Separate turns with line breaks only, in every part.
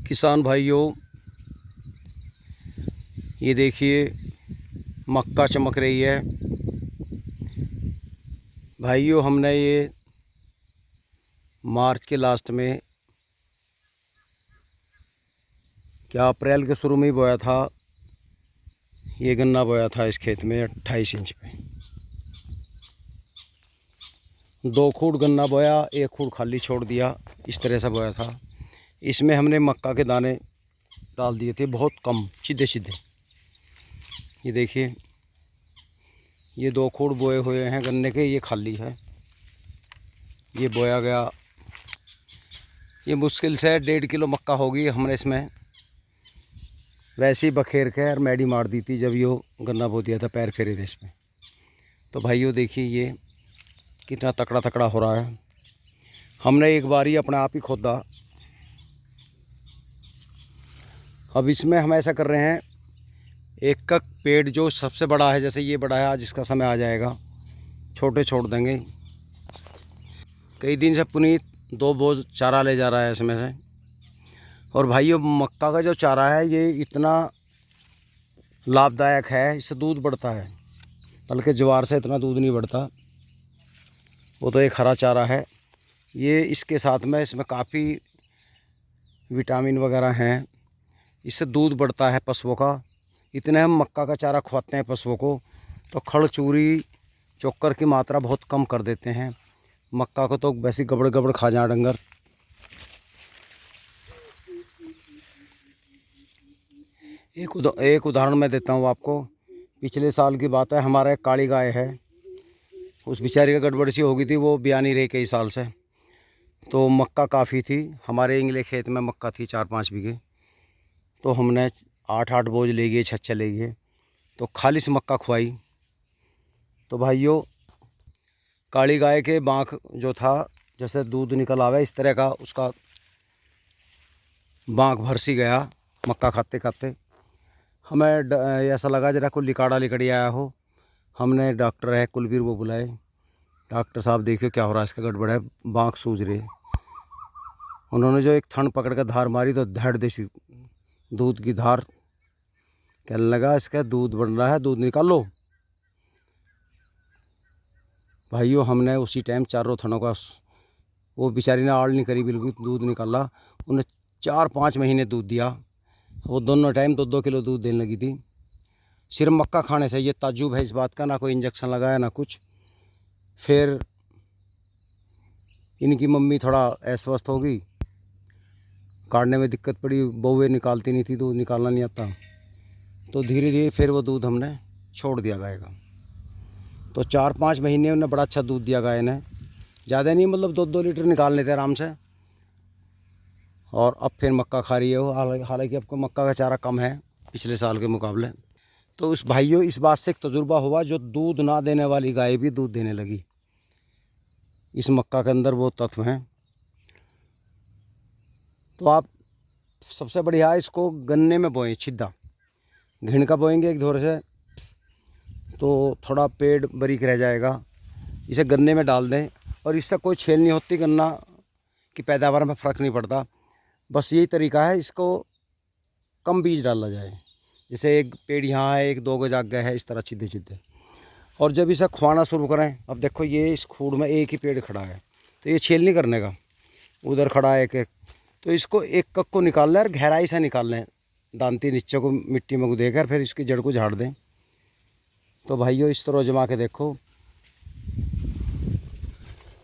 किसान भाइयों, ये देखिए मक्का चमक रही है। भाइयों, हमने ये मार्च के लास्ट में क्या अप्रैल के शुरू में ही बोया था। ये गन्ना बोया था इस खेत में 28 इंच पे। 2 खूट गन्ना बोया, 1 खूट खाली छोड़ दिया। इस तरह से बोया था। इसमें हमने मक्का के दाने डाल दिए थे, बहुत कम, सीधे सीधे। ये देखिए, ये 2 खूट बोए हुए हैं गन्ने के, ये खाली है। ये बोया गया, ये मुश्किल से 1.5 किलो मक्का होगी। हमने इसमें वैसे ही बखेर के और मैडी मार दी थी जब ये गन्ना बो दिया था, पैर फेरे थे इसमें। तो भाइयों देखिए ये कितना तकड़ा तकड़ा हो रहा है। हमने एक बार ही अपने आप ही खोदा। अब इसमें हम ऐसा कर रहे हैं, एक का पेड़ जो सबसे बड़ा है, जैसे ये बड़ा है, आज इसका समय आ जाएगा, छोटे छोड़ देंगे। कई दिन से पुनीत 2 बोझ चारा ले जा रहा है इसमें से। और भाइयों, मक्का का जो चारा है ये इतना लाभदायक है, इससे दूध बढ़ता है, बल्कि ज्वार से इतना दूध नहीं बढ़ता। वो तो एक हरा चारा है। ये इसके साथ में इसमें काफ़ी विटामिन वगैरह हैं, इससे दूध बढ़ता है पशुओं का। इतने हम मक्का का चारा खवाते हैं पशुओं को तो खड़ चूरी चोकर की मात्रा बहुत कम कर देते हैं। मक्का को तो वैसे गबड़ गबड़ खा जाए डंगर। एक उदाहरण मैं देता हूँ आपको। पिछले साल की बात है, हमारा एक काली गाय है, उस बेचारी का गड़बड़ सी हो गई थी, वो ब्याह नहीं रही कई साल से। तो मक्का काफ़ी थी, हमारे इंगले खेत में मक्का थी 4-5 बीघे। तो हमने 8-8 बोझ ले गए, 6 ले गए, तो खालिश मक्का खुआई। तो भाइयों, काली गाय के बाँख जो था, जैसे दूध निकल आवे इस तरह का उसका बाँख भर सी गया मक्का खाते खाते। हमें ऐसा लगा जरा कोई लिकाड़ा लिकड़ी आया हो। हमने डॉक्टर है कुलबीर, वो बुलाए। डॉक्टर साहब देखिए क्या हो रहा है, इसका गड़बड़ है, बाँख सूज रही है। उन्होंने जो एक थन पकड़ कर धार मारी तो धड़ देसी दूध की धार। कहने लगा इसका दूध बन रहा है, दूध निकालो। भाइयों, हमने उसी टाइम चारों थनों का, वो बेचारी ने आड़ नहीं करी, बिल्कुल दूध निकाला। उन्हें 4-5 महीने दूध दिया। वो दोनों टाइम 2-2 किलो दूध देने लगी थी, सिर्फ मक्का खाने से। ये ताज्जुब है इस बात का, ना कोई इंजेक्शन लगाया ना कुछ। फिर इनकी मम्मी थोड़ा अस्वस्थ हो गई, काटने में दिक्कत पड़ी, बहुएं निकालती नहीं थी, दूध निकालना नहीं आता। तो धीरे धीरे फिर वो दूध हमने छोड़ दिया गाय का। तो 4-5 महीने उन्हें बड़ा अच्छा दूध दिया गाय ने, ज़्यादा नहीं, मतलब 2-2 लीटर निकाल लेते आराम से। और अब फिर मक्का खा रही है वो। हालांकि आपको मक्का का चारा कम है पिछले साल के मुकाबले। तो उस भाइयों, इस बात से एक तजुर्बा हुआ, जो दूध ना देने वाली गाय भी दूध देने लगी। इस मक्का के अंदर वो तत्व हैं। तो आप सबसे बढ़िया इसको गन्ने में बोएं, छिद्दा घिन का बोएंगे एक धोर से, तो थोड़ा पेड़ बारीक रह जाएगा। इसे गन्ने में डाल दें, और इससे कोई छेल नहीं होती, गन्ना की पैदावार में फ़र्क नहीं पड़ता। बस यही तरीका है, इसको कम बीज डाला जाए, जैसे एक पेड़ यहाँ है, 1-2 गज आगे है, इस तरह सीधे सीधे। और जब इसे खुआना शुरू करें, अब देखो ये इस खूड़ में एक ही पेड़ खड़ा है, तो ये छेल नहीं करने का, उधर खड़ा है एक एक। तो इसको एक कक को निकाल लें और गहराई से निकाल लें, दांती नीचे को मिट्टी में देकर फिर इसकी जड़ को झाड़ दें। तो भाइयों, इस तरह जमा के देखो,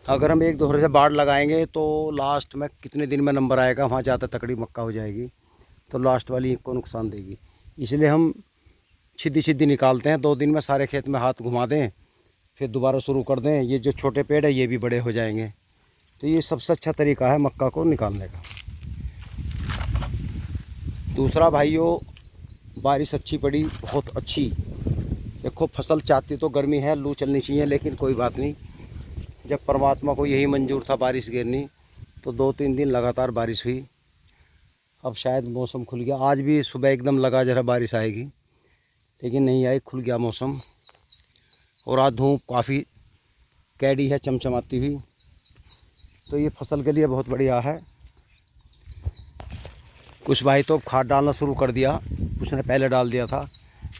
अगर हम एक दोहरे से बाढ़ लगाएंगे तो लास्ट में कितने दिन में नंबर आएगा, वहाँ जाता तकड़ी मक्का हो जाएगी, तो लास्ट वाली को नुकसान देगी। इसलिए हम सीधी सीधी निकालते हैं, 2 दिन में सारे खेत में हाथ घुमा दें, फिर दोबारा शुरू कर दें। ये जो छोटे पेड़ है ये भी बड़े हो जाएंगे। तो ये सबसे अच्छा तरीका है मक्का को निकालने का। दूसरा भाइयों, बारिश अच्छी पड़ी, बहुत अच्छी। देखो फसल चाहती तो गर्मी है, लू चलनी चाहिए, लेकिन कोई बात नहीं, जब परमात्मा को यही मंजूर था बारिश गिरनी, तो 2-3 दिन लगातार बारिश हुई। अब शायद मौसम खुल गया। आज भी सुबह एकदम लगा जरा बारिश आएगी, लेकिन नहीं आई, खुल गया मौसम। और आज धूप काफ़ी कैडी है, चमचमाती हुई। तो ये फसल के लिए बहुत बढ़िया है। कुछ भाई तो खाद डालना शुरू कर दिया, कुछ ने पहले डाल दिया था,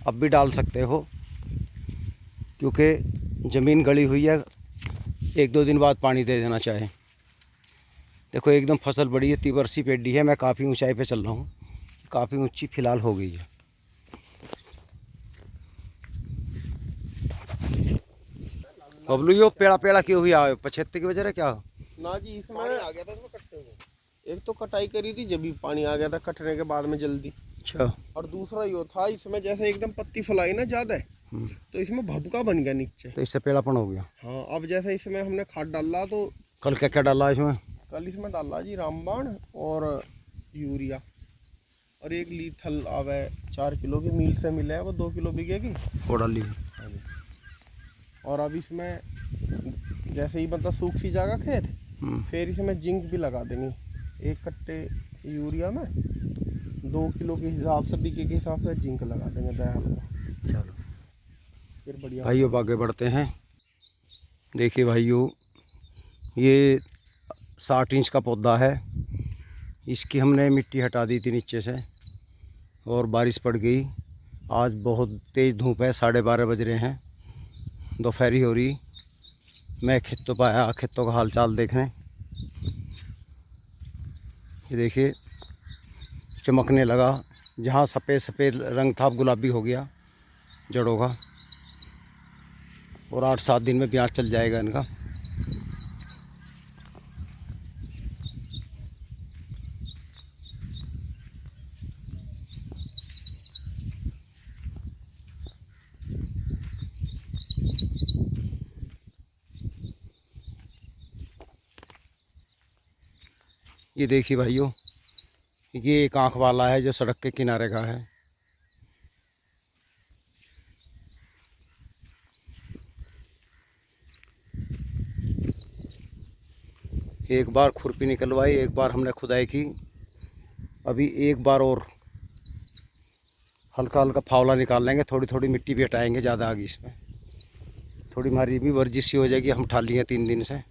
अब भी डाल सकते हो क्योंकि ज़मीन गली हुई है। 1-2 दिन बाद पानी दे देना चाहे। देखो एकदम फसल बड़ी है, तिबरसी पेडी है। मैं काफ़ी ऊंचाई पे चल रहा हूँ, काफ़ी ऊंची फ़िलहाल हो गई है। बबलू यो पेड़ा पेड़ा क्यों हुई आए, पछेत्ते की वजह है क्या?
ना जी, इसमें आ गया था, इसमें कटते हुए। एक तो कटाई करी थी जब भी पानी आ गया था, कटने के बाद में जल्दी।
अच्छा।
और दूसरा यो था, इसमें जैसे एकदम पत्ती फैलाई ना ज़्यादा, तो इसमें भभका बन गया नीचे,
तो इससे पेड़ापन हो गया।
हाँ, अब जैसे इसमें हमने खाद डाला तो
कल क्या क्या डाला इसमें?
कल इसमें डाला जी रामबाण और यूरिया, और एक लीथल आवे 4 किलो की मिल से मिला है, वो 2 किलो बिकेगी,
वो डाली।
और अब इसमें जैसे ही मतलब सूख सी जाएगा खेत, फिर इसमें जिंक भी लगा देंगे। 1 कट्टे यूरिया में 2 किलो के हिसाब से, बीके के हिसाब से जिंक लगा देंगे दयाल को।
चलो
फिर बढ़िया
भाइयों आगे बढ़ते हैं। देखिए भाइयों, ये 60 इंच का पौधा है। इसकी हमने मिट्टी हटा दी थी नीचे से, और बारिश पड़ गई। आज बहुत तेज़ धूप है, 12:30 बज रहे हैं, दोपहरी हो रही। मैं खेतों पर आया, खेतों का हाल चाल देखने। ये देखिए चमकने लगा, जहाँ सफ़ेद सफ़ेद रंग था अब गुलाबी हो गया जड़ों का, और 8-7 दिन में ब्याज चल जाएगा इनका। ये देखिए भाइयों, ये एक आँख वाला है जो सड़क के किनारे का है। एक बार खुरपी निकलवाई, एक बार हमने खुदाई की, अभी एक बार और हल्का हल्का फावला निकाल लेंगे, थोड़ी थोड़ी मिट्टी भी हटाएंगे, ज़्यादा आगे इसमें थोड़ी हमारी भी वर्जिश हो जाएगी। हम ठाली हैं 3 दिन से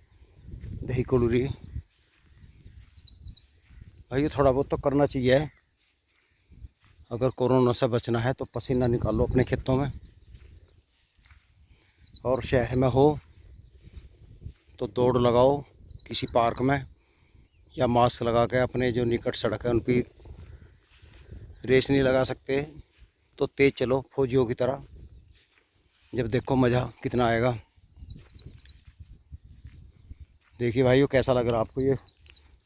दही कुलूरी। भाई थोड़ा बहुत तो करना चाहिए, अगर कोरोना से बचना है तो पसीना निकालो अपने खेतों में, और शहर में हो तो दौड़ लगाओ किसी पार्क में, या मास्क लगा के अपने जो निकट सड़क है उन पर रेस नहीं लगा सकते तो तेज़ चलो फौजियों की तरह, जब देखो मज़ा कितना आएगा। देखिए भाइयों कैसा लग रहा आपको ये?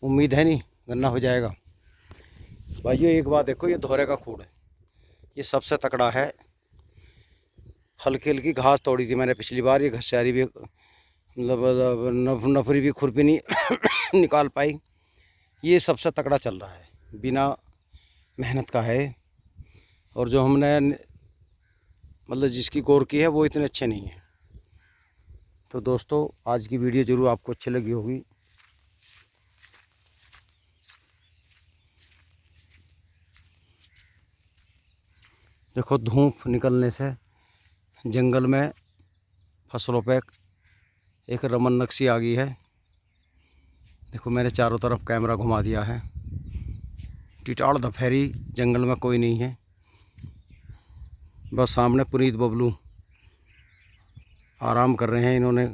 उम्मीद है नहीं गन्ना हो जाएगा। भाइयों एक बात देखो, ये दोहरे का खूड़ है, ये सबसे तकड़ा है। हल्की हल्की घास तोड़ी थी मैंने पिछली बार, ये घसियारी भी मतलब नफरी भी खुरपी नहीं निकाल पाई। ये सबसे तकड़ा चल रहा है, बिना मेहनत का है, और जो हमने मतलब जिसकी गौर की है वो इतने अच्छे नहीं है। तो दोस्तों आज की वीडियो ज़रूर आपको अच्छी लगी होगी। देखो धूप निकलने से जंगल में फसलों पे एक रमन नक्शी आ गई है। देखो मैंने चारों तरफ कैमरा घुमा दिया है, टिटाड़ दोपहरी जंगल में कोई नहीं है, बस सामने पुनीत बबलू आराम कर रहे हैं। इन्होंने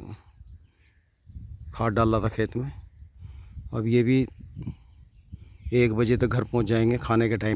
खाद डाला था खेत में, अब ये भी 1 बजे तक घर पहुंच जाएंगे खाने के टाइम।